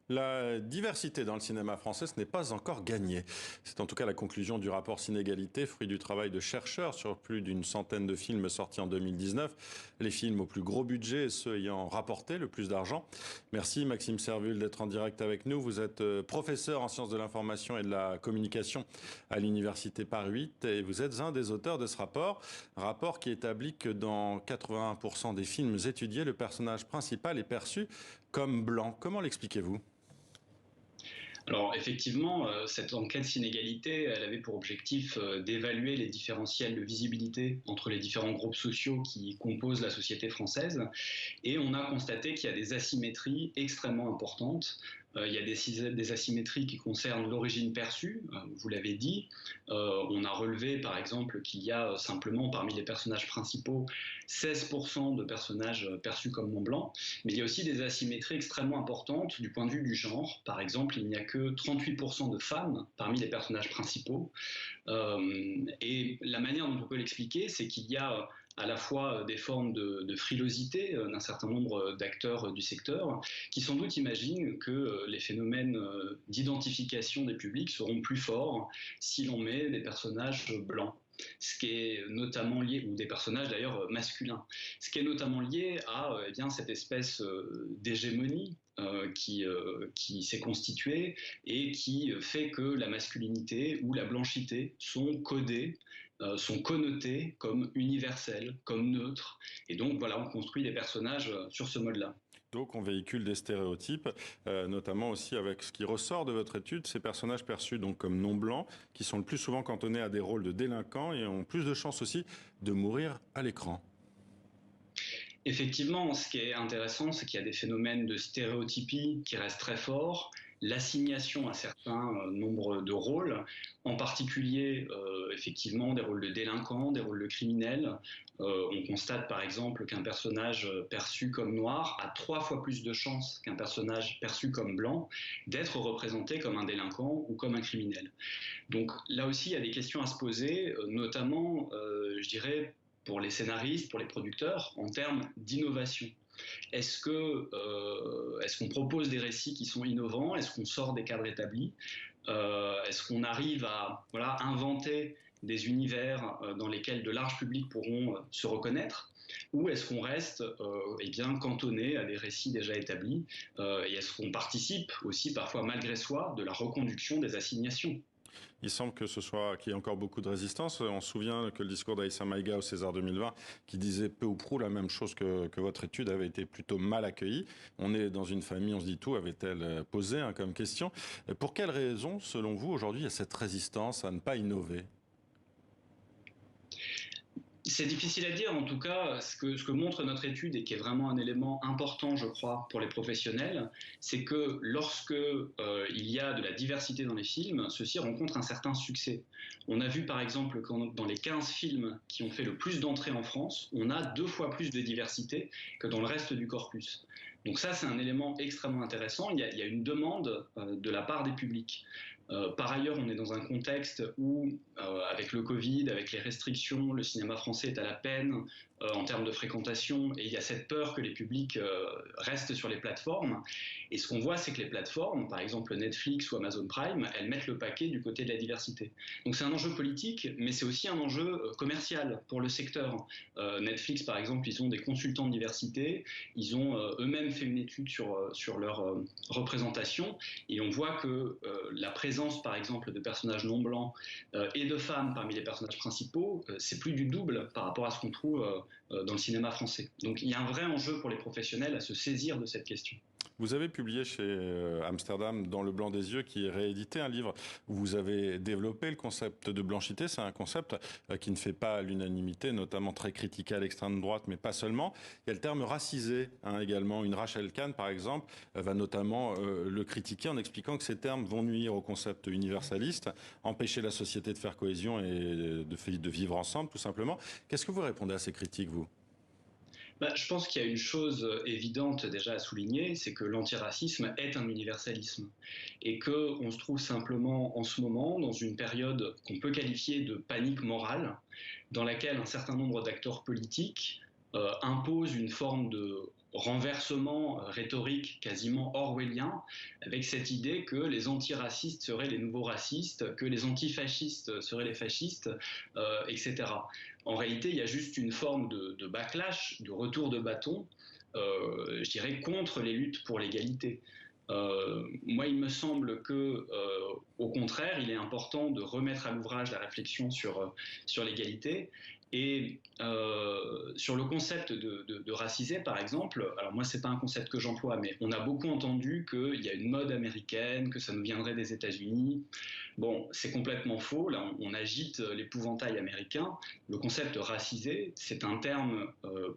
La diversité dans le cinéma français, ce n'est pas encore gagné. C'est en tout cas la conclusion du rapport Synégalité, fruit du travail de chercheurs sur plus d'une centaine de films sortis en 2019. Les films au plus gros budget et ceux ayant rapporté le plus d'argent. Merci Maxime Servul d'être en direct avec nous. Vous êtes professeur en sciences de l'information et de la communication à l'Université Paris 8 et vous êtes un des auteurs de ce rapport. Rapport qui établit que dans 81% des films étudiés, le personnage principal est perçu comme blanc. Comment l'expliquez-vous ? Alors effectivement, cette enquête Synégalité, elle avait pour objectif d'évaluer les différentiels de visibilité entre les différents groupes sociaux qui composent la société française. Et on a constaté qu'il y a des asymétries extrêmement importantes. Il y a des asymétries qui concernent l'origine perçue, vous l'avez dit. On a relevé par exemple qu'il y a simplement parmi les personnages principaux 16% de personnages perçus comme non blancs. Mais il y a aussi des asymétries extrêmement importantes du point de vue du genre. Par exemple, il n'y a que 38% de femmes parmi les personnages principaux. Et la manière dont on peut l'expliquer, c'est qu'il y a à la fois des formes de frilosité d'un certain nombre d'acteurs du secteur qui sans doute imaginent que les phénomènes d'identification des publics seront plus forts si l'on met des personnages blancs. Ce qui est notamment lié, ou des personnages d'ailleurs masculins, ce qui est notamment lié à eh bien, cette espèce d'hégémonie qui s'est constituée et qui fait que la masculinité ou la blanchité sont codées, sont connotées comme universelles, comme neutres. Et donc voilà, on construit des personnages sur ce mode-là. Donc on véhicule des stéréotypes, notamment aussi avec ce qui ressort de votre étude, ces personnages perçus donc comme non blancs, qui sont le plus souvent cantonnés à des rôles de délinquants et ont plus de chances aussi de mourir à l'écran. Effectivement, ce qui est intéressant, c'est qu'il y a des phénomènes de stéréotypie qui restent très forts, l'assignation à certains nombres de rôles, en particulier effectivement des rôles de délinquants, des rôles de criminels. On constate par exemple qu'un personnage perçu comme noir a 3 fois plus de chances qu'un personnage perçu comme blanc d'être représenté comme un délinquant ou comme un criminel. Donc là aussi, il y a des questions à se poser, notamment, je dirais, pour les scénaristes, pour les producteurs, en termes d'innovation. Est-ce qu'on propose des récits qui sont innovants? Est-ce qu'on sort des cadres établis? Est-ce qu'on arrive à inventer des univers dans lesquels de larges publics pourront se reconnaître? Ou est-ce qu'on reste eh bien, cantonné à des récits déjà établis? Et est-ce qu'on participe aussi parfois malgré soi de la reconduction des assignations? Il semble qu'il y ait encore beaucoup de résistance. On se souvient que le discours d'Aïssa Maïga au César 2020, qui disait peu ou prou la même chose que votre étude, avait été plutôt mal accueilli. On est dans une famille, on se dit tout, avait-elle posé comme question. Pour quelles raisons, selon vous, aujourd'hui, il y a cette résistance à ne pas innover ? C'est difficile à dire, en tout cas, ce que montre notre étude et qui est vraiment un élément important, je crois, pour les professionnels, c'est que lorsque il y a de la diversité dans les films, ceux-ci rencontrent un certain succès. On a vu par exemple que dans les 15 films qui ont fait le plus d'entrées en France, on a 2 fois plus de diversité que dans le reste du corpus. Donc ça, c'est un élément extrêmement intéressant. Il y a une demande de la part des publics. Par ailleurs, on est dans un contexte où, avec le Covid, avec les restrictions, le cinéma français est à la peine en termes de fréquentation et il y a cette peur que les publics restent sur les plateformes. Et ce qu'on voit, c'est que les plateformes, par exemple Netflix ou Amazon Prime, elles mettent le paquet du côté de la diversité. Donc c'est un enjeu politique, mais c'est aussi un enjeu commercial pour le secteur. Netflix, par exemple, ils ont des consultants de diversité, ils ont eux-mêmes fait une étude sur leur représentation et on voit que la présence, par exemple, de personnages non blancs et de femmes parmi les personnages principaux, c'est plus du double par rapport à ce qu'on trouve dans le cinéma français. Donc il y a un vrai enjeu pour les professionnels à se saisir de cette question. Vous avez publié chez Amsterdam, Dans le blanc des yeux, qui est réédité, un livre où vous avez développé le concept de blanchité. C'est un concept qui ne fait pas l'unanimité, notamment très critiqué à l'extrême droite, mais pas seulement. Il y a le terme racisé également. Une Rachel Kahn, par exemple, va notamment le critiquer en expliquant que ces termes vont nuire au concept universaliste, empêcher la société de faire cohésion et de vivre ensemble, tout simplement. Qu'est-ce que vous répondez à ces critiques, vous ? Je pense qu'il y a une chose évidente déjà à souligner, c'est que l'antiracisme est un universalisme et qu'on se trouve simplement en ce moment dans une période qu'on peut qualifier de panique morale, dans laquelle un certain nombre d'acteurs politiques imposent une forme de renversement rhétorique quasiment orwellien, avec cette idée que les antiracistes seraient les nouveaux racistes, que les antifascistes seraient les fascistes, etc. En réalité, il y a juste une forme de backlash, de retour de bâton, je dirais, contre les luttes pour l'égalité. Moi, il me semble que, au contraire, il est important de remettre à l'ouvrage la réflexion sur l'égalité. Et sur le concept de racisé, par exemple, alors moi, c'est pas un concept que j'emploie, mais on a beaucoup entendu qu'il y a une mode américaine, que ça nous viendrait des États-Unis. Bon, c'est complètement faux. Là, on agite l'épouvantail américain. Le concept racisé, c'est un terme,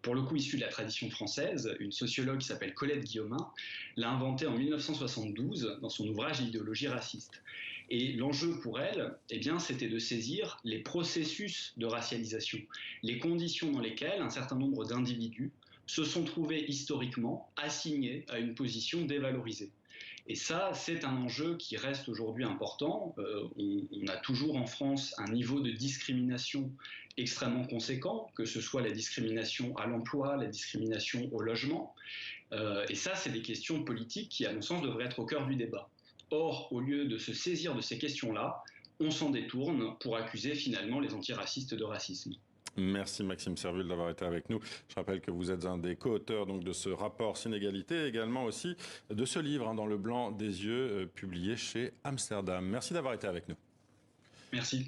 pour le coup, issu de la tradition française. Une sociologue qui s'appelle Colette Guillaumin l'a inventé en 1972 dans son ouvrage L'idéologie raciste. Et l'enjeu pour elle, eh bien, c'était de saisir les processus de racialisation, les conditions dans lesquelles un certain nombre d'individus se sont trouvés historiquement assignés à une position dévalorisée. Et ça, c'est un enjeu qui reste aujourd'hui important. On a toujours en France un niveau de discrimination extrêmement conséquent, que ce soit la discrimination à l'emploi, la discrimination au logement. Et ça, c'est des questions politiques qui, à mon sens, devraient être au cœur du débat. Or, au lieu de se saisir de ces questions-là, on s'en détourne pour accuser finalement les antiracistes de racisme. Merci Maxime Servul d'avoir été avec nous. Je rappelle que vous êtes un des co-auteurs donc, de ce rapport Sinégalité et également aussi de ce livre Dans le blanc des yeux publié chez Amsterdam. Merci d'avoir été avec nous. Merci.